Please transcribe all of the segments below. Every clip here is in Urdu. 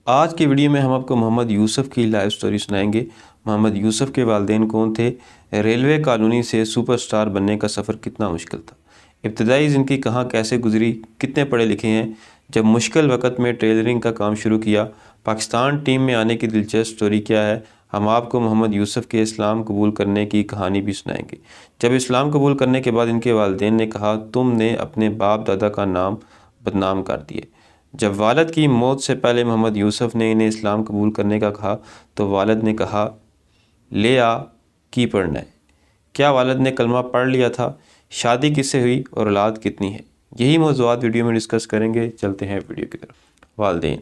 آج کی ویڈیو میں ہم آپ کو محمد یوسف کی لائف سٹوری سنائیں گے۔ محمد یوسف کے والدین کون تھے؟ ریلوے کالونی سے سپر سٹار بننے کا سفر کتنا مشکل تھا؟ ابتدائی زندگی کہاں کیسے گزری؟ کتنے پڑھے لکھے ہیں؟ جب مشکل وقت میں ٹیلرنگ کا کام شروع کیا، پاکستان ٹیم میں آنے کی دلچسپ سٹوری کیا ہے؟ ہم آپ کو محمد یوسف کے اسلام قبول کرنے کی کہانی بھی سنائیں گے۔ جب اسلام قبول کرنے کے بعد ان کے والدین نے کہا، تم نے اپنے باپ دادا کا نام بدنام کر دیے۔ جب والد کی موت سے پہلے محمد یوسف نے انہیں اسلام قبول کرنے کا کہا تو والد نے کہا، لے آ کی پڑھنا ہے؟ کیا والد نے کلمہ پڑھ لیا تھا؟ شادی کس سے ہوئی اور اولاد کتنی ہے؟ یہی موضوعات ویڈیو میں ڈسکس کریں گے۔ چلتے ہیں ویڈیو کی طرف۔ والدین: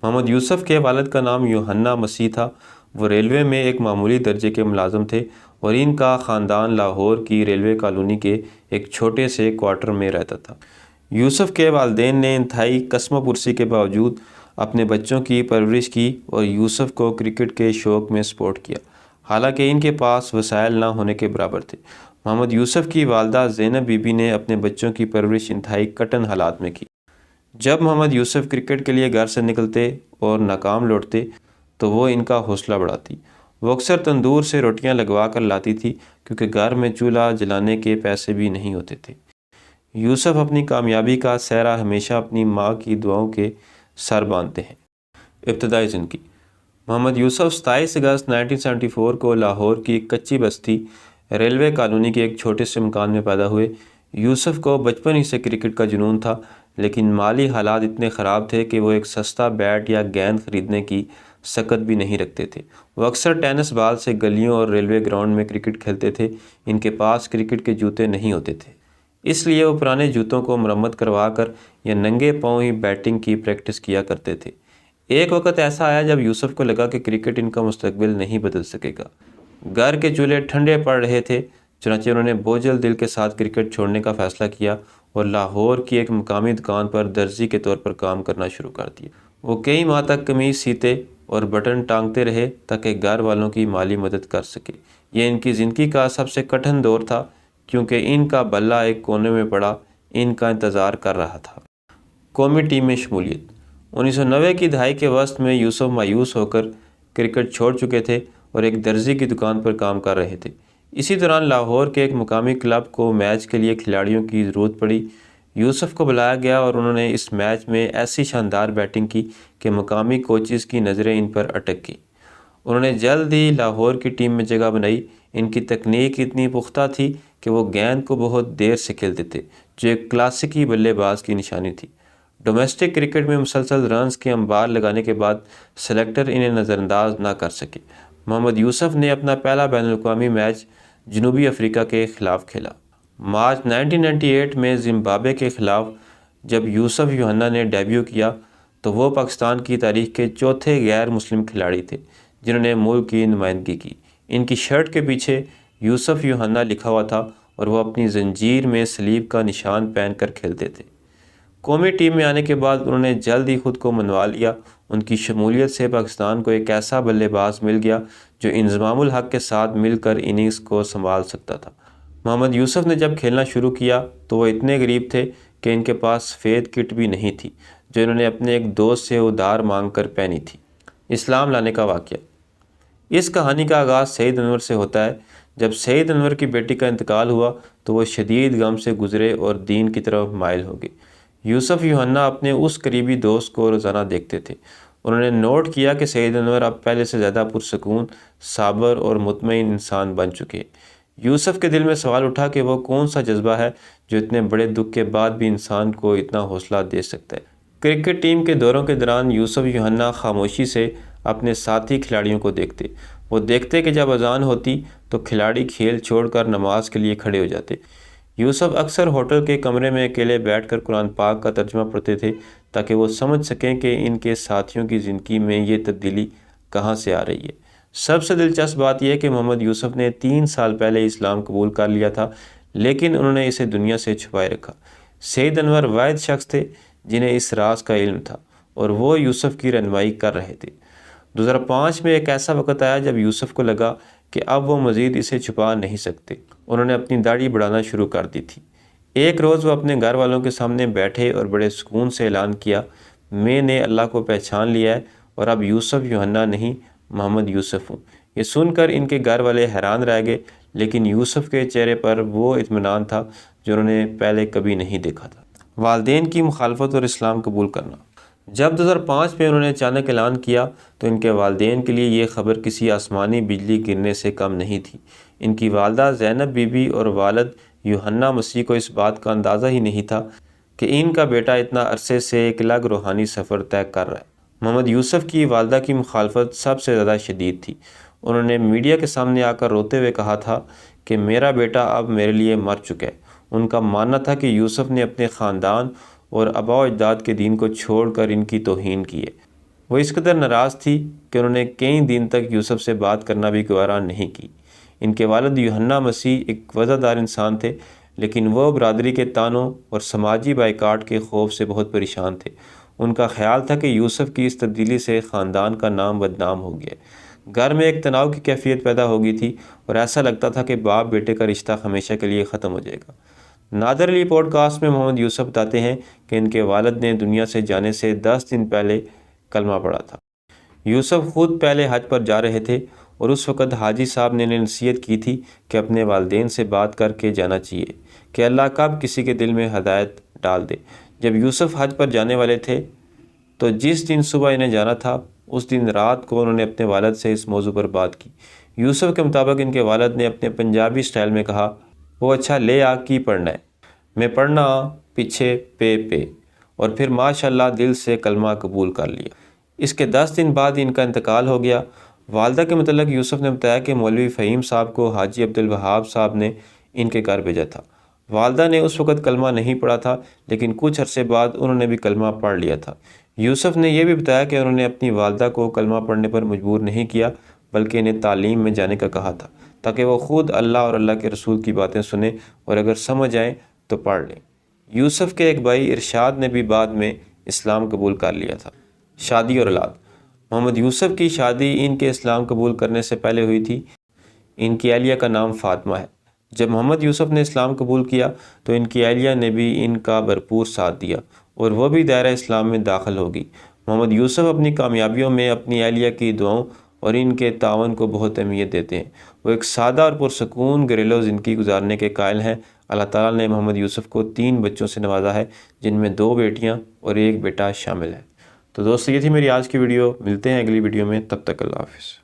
محمد یوسف کے والد کا نام یوحنا مسیح تھا۔ وہ ریلوے میں ایک معمولی درجے کے ملازم تھے اور ان کا خاندان لاہور کی ریلوے کالونی کے ایک چھوٹے سے کوارٹر میں رہتا تھا۔ یوسف کے والدین نے انتہائی کسمہ پرسی کے باوجود اپنے بچوں کی پرورش کی اور یوسف کو کرکٹ کے شوق میں سپورٹ کیا، حالانکہ ان کے پاس وسائل نہ ہونے کے برابر تھے۔ محمد یوسف کی والدہ زینب بی بی نے اپنے بچوں کی پرورش انتہائی کٹھن حالات میں کی۔ جب محمد یوسف کرکٹ کے لیے گھر سے نکلتے اور ناکام لوٹتے تو وہ ان کا حوصلہ بڑھاتی۔ وہ اکثر تندور سے روٹیاں لگوا کر لاتی تھی کیونکہ گھر میں چولہا جلانے کے پیسے بھی نہیں ہوتے تھے۔ یوسف اپنی کامیابی کا سہرا ہمیشہ اپنی ماں کی دعاؤں کے سر باندھتے ہیں۔ ابتدائی زندگی: محمد یوسف 27 اگست 1974 کو لاہور کی ایک کچی بستی ریلوے کالونی کے ایک چھوٹے سے مکان میں پیدا ہوئے۔ یوسف کو بچپن ہی سے کرکٹ کا جنون تھا، لیکن مالی حالات اتنے خراب تھے کہ وہ ایک سستا بیٹ یا گیند خریدنے کی سکت بھی نہیں رکھتے تھے۔ وہ اکثر ٹینس بال سے گلیوں اور ریلوے گراؤنڈ میں کرکٹ کھیلتے تھے۔ ان کے پاس کرکٹ کے جوتے نہیں ہوتے تھے، اس لیے وہ پرانے جوتوں کو مرمت کروا کر یا ننگے پاؤں ہی بیٹنگ کی پریکٹس کیا کرتے تھے۔ ایک وقت ایسا آیا جب یوسف کو لگا کہ کرکٹ ان کا مستقبل نہیں بدل سکے گا۔ گھر کے چولہے ٹھنڈے پڑ رہے تھے، چنانچہ انہوں نے بوجھل دل کے ساتھ کرکٹ چھوڑنے کا فیصلہ کیا اور لاہور کی ایک مقامی دکان پر درزی کے طور پر کام کرنا شروع کر دیا۔ وہ کئی ماہ تک قمیض سیتے اور بٹن ٹانگتے رہے تاکہ گھر والوں کی مالی مدد کر سکے۔ یہ ان کی زندگی کا سب سے کٹھن دور تھا کیونکہ ان کا بلہ ایک کونے میں پڑا ان کا انتظار کر رہا تھا۔ قومی ٹیم میں شمولیت: 1990 کی دہائی کے وسط میں یوسف مایوس ہو کر کرکٹ چھوڑ چکے تھے اور ایک درزی کی دکان پر کام کر رہے تھے۔ اسی دوران لاہور کے ایک مقامی کلب کو میچ کے لیے کھلاڑیوں کی ضرورت پڑی۔ یوسف کو بلایا گیا اور انہوں نے اس میچ میں ایسی شاندار بیٹنگ کی کہ مقامی کوچز کی نظریں ان پر اٹک گئیں۔ انہوں نے جلد ہی لاہور کی ٹیم میں جگہ بنائی۔ ان کی تکنیک اتنی پختہ تھی کہ وہ گیند کو بہت دیر سے کھیلتے تھے، جو ایک کلاسیکی بلے باز کی نشانی تھی۔ ڈومیسٹک کرکٹ میں مسلسل رنز کے انبار لگانے کے بعد سلیکٹر انہیں نظر انداز نہ کر سکے۔ محمد یوسف نے اپنا پہلا بین الاقوامی میچ جنوبی افریقہ کے خلاف کھیلا۔ مارچ 1998 میں زمبابوے کے خلاف جب یوسف یوحنا نے ڈیبیو کیا تو وہ پاکستان کی تاریخ کے چوتھے غیر مسلم کھلاڑی تھے جنہوں نے ملک کی نمائندگی کی۔ ان کی شرٹ کے پیچھے یوسف یوحنا لکھا ہوا تھا اور وہ اپنی زنجیر میں صلیب کا نشان پہن کر کھیلتے تھے۔ قومی ٹیم میں آنے کے بعد انہوں نے جلد ہی خود کو منوا لیا۔ ان کی شمولیت سے پاکستان کو ایک ایسا بلے باز مل گیا جو انضمام الحق کے ساتھ مل کر اننگز کو سنبھال سکتا تھا۔ محمد یوسف نے جب کھیلنا شروع کیا تو وہ اتنے غریب تھے کہ ان کے پاس سفید کٹ بھی نہیں تھی جو انہوں نے اپنے ایک دوست سے ادھار مانگ کر پہنی تھی۔ اسلام لانے کا واقعہ: اس کہانی کا آغاز سعید انور سے ہوتا ہے۔ جب سعید انور کی بیٹی کا انتقال ہوا تو وہ شدید غم سے گزرے اور دین کی طرف مائل ہو گئے۔ یوسف یوحنا اپنے اس قریبی دوست کو روزانہ دیکھتے تھے۔ انہوں نے نوٹ کیا کہ سعید انور اب پہلے سے زیادہ پرسکون، صابر اور مطمئن انسان بن چکے۔ یوسف کے دل میں سوال اٹھا کہ وہ کون سا جذبہ ہے جو اتنے بڑے دکھ کے بعد بھی انسان کو اتنا حوصلہ دے سکتا ہے۔ کرکٹ ٹیم کے دوروں کے دوران یوسف یوحنا خاموشی سے اپنے ساتھی کھلاڑیوں کو دیکھتے۔ وہ دیکھتے کہ جب اذان ہوتی تو کھلاڑی کھیل چھوڑ کر نماز کے لیے کھڑے ہو جاتے۔ یوسف اکثر ہوٹل کے کمرے میں اکیلے بیٹھ کر قرآن پاک کا ترجمہ پڑھتے تھے تاکہ وہ سمجھ سکیں کہ ان کے ساتھیوں کی زندگی میں یہ تبدیلی کہاں سے آ رہی ہے۔ سب سے دلچسپ بات یہ ہے کہ محمد یوسف نے 3 سال پہلے اسلام قبول کر لیا تھا، لیکن انہوں نے اسے دنیا سے چھپائے رکھا۔ سعید انور واحد شخص تھے جنہیں اس راز کا علم تھا اور وہ یوسف کی رہنمائی کر رہے تھے۔ 2005 میں ایک ایسا وقت آیا جب یوسف کو لگا کہ اب وہ مزید اسے چھپا نہیں سکتے۔ انہوں نے اپنی داڑھی بڑھانا شروع کر دی تھی۔ ایک روز وہ اپنے گھر والوں کے سامنے بیٹھے اور بڑے سکون سے اعلان کیا، میں نے اللہ کو پہچان لیا ہے اور اب یوسف یوحنا نہیں محمد یوسف ہوں۔ یہ سن کر ان کے گھر والے حیران رہ گئے، لیکن یوسف کے چہرے پر وہ اطمینان تھا جو انہوں نے پہلے کبھی نہیں دیکھا تھا۔ والدین کی مخالفت اور اسلام قبول کرنا۔ جب 2005 میں انہوں نے اچانک اعلان کیا تو ان کے والدین کے لیے یہ خبر کسی آسمانی بجلی گرنے سے کم نہیں تھی۔ ان کی والدہ زینب بی بی اور والد یوحنا مسیح کو اس بات کا اندازہ ہی نہیں تھا کہ ان کا بیٹا اتنا عرصے سے ایک الگ روحانی سفر طے کر رہا ہے۔ محمد یوسف کی والدہ کی مخالفت سب سے زیادہ شدید تھی۔ انہوں نے میڈیا کے سامنے آ کر روتے ہوئے کہا تھا کہ میرا بیٹا اب میرے لیے مر چکا ہے۔ ان کا ماننا تھا کہ یوسف نے اپنے خاندان اور آباء و اجداد کے دین کو چھوڑ کر ان کی توہین کی ہے۔ وہ اس قدر ناراض تھی کہ انہوں نے کئی دن تک یوسف سے بات کرنا بھی گوارا نہیں کی۔ ان کے والد یوحنا مسیح ایک وفادار انسان تھے، لیکن وہ برادری کے طعنوں اور سماجی بائیکاٹ کے خوف سے بہت پریشان تھے۔ ان کا خیال تھا کہ یوسف کی اس تبدیلی سے خاندان کا نام بدنام ہو گیا۔ گھر میں ایک تناؤ کی کیفیت پیدا ہو گئی تھی اور ایسا لگتا تھا کہ باپ بیٹے کا رشتہ ہمیشہ کے لیے ختم ہو جائے گا۔ نادر علی پوڈ کاسٹ میں محمد یوسف بتاتے ہیں کہ ان کے والد نے دنیا سے جانے سے 10 دن پہلے کلمہ پڑھا تھا۔ یوسف خود پہلے حج پر جا رہے تھے اور اس وقت حاجی صاحب نے انہیں نصیحت کی تھی کہ اپنے والدین سے بات کر کے جانا چاہیے کہ اللہ کب کسی کے دل میں ہدایت ڈال دے۔ جب یوسف حج پر جانے والے تھے تو جس دن صبح انہیں جانا تھا اس دن رات کو انہوں نے اپنے والد سے اس موضوع پر بات کی۔ یوسف کے مطابق ان کے والد نے اپنے پنجابی سٹائل میں کہا، وہ اچھا لے آ کی پڑھنا ہے، میں پڑھنا پیچھے پہ اور پھر ماشاءاللہ دل سے کلمہ قبول کر لیا۔ اس کے 10 دن بعد ان کا انتقال ہو گیا۔ والدہ کے متعلق یوسف نے بتایا کہ مولوی فہیم صاحب کو حاجی عبدالوہاب صاحب نے ان کے گھر بھیجا تھا۔ والدہ نے اس وقت کلمہ نہیں پڑھا تھا، لیکن کچھ عرصے بعد انہوں نے بھی کلمہ پڑھ لیا تھا۔ یوسف نے یہ بھی بتایا کہ انہوں نے اپنی والدہ کو کلمہ پڑھنے پر مجبور نہیں کیا، بلکہ انہیں تعلیم میں جانے کا کہا تھا تاکہ وہ خود اللہ اور اللہ کے رسول کی باتیں سنیں اور اگر سمجھ آئیں تو پڑھ لیں۔ یوسف کے ایک بھائی ارشاد نے بھی بعد میں اسلام قبول کر لیا تھا۔ شادی اور اولاد۔ محمد یوسف کی شادی ان کے اسلام قبول کرنے سے پہلے ہوئی تھی۔ ان کی اہلیہ کا نام فاطمہ ہے۔ جب محمد یوسف نے اسلام قبول کیا تو ان کی اہلیہ نے بھی ان کا بھرپور ساتھ دیا اور وہ بھی دائرہ اسلام میں داخل ہوگی۔ محمد یوسف اپنی کامیابیوں میں اپنی اہلیہ کی دعاؤں اور ان کے تعاون کو بہت اہمیت دیتے ہیں۔ وہ ایک سادہ اور پرسکون گھریلو زندگی گزارنے کے قائل ہیں۔ اللہ تعالیٰ نے محمد یوسف کو 3 بچوں سے نوازا ہے، جن میں 2 بیٹیاں اور 1 بیٹا شامل ہے۔ تو دوستو یہ تھی میری آج کی ویڈیو۔ ملتے ہیں اگلی ویڈیو میں، تب تک اللہ حافظ۔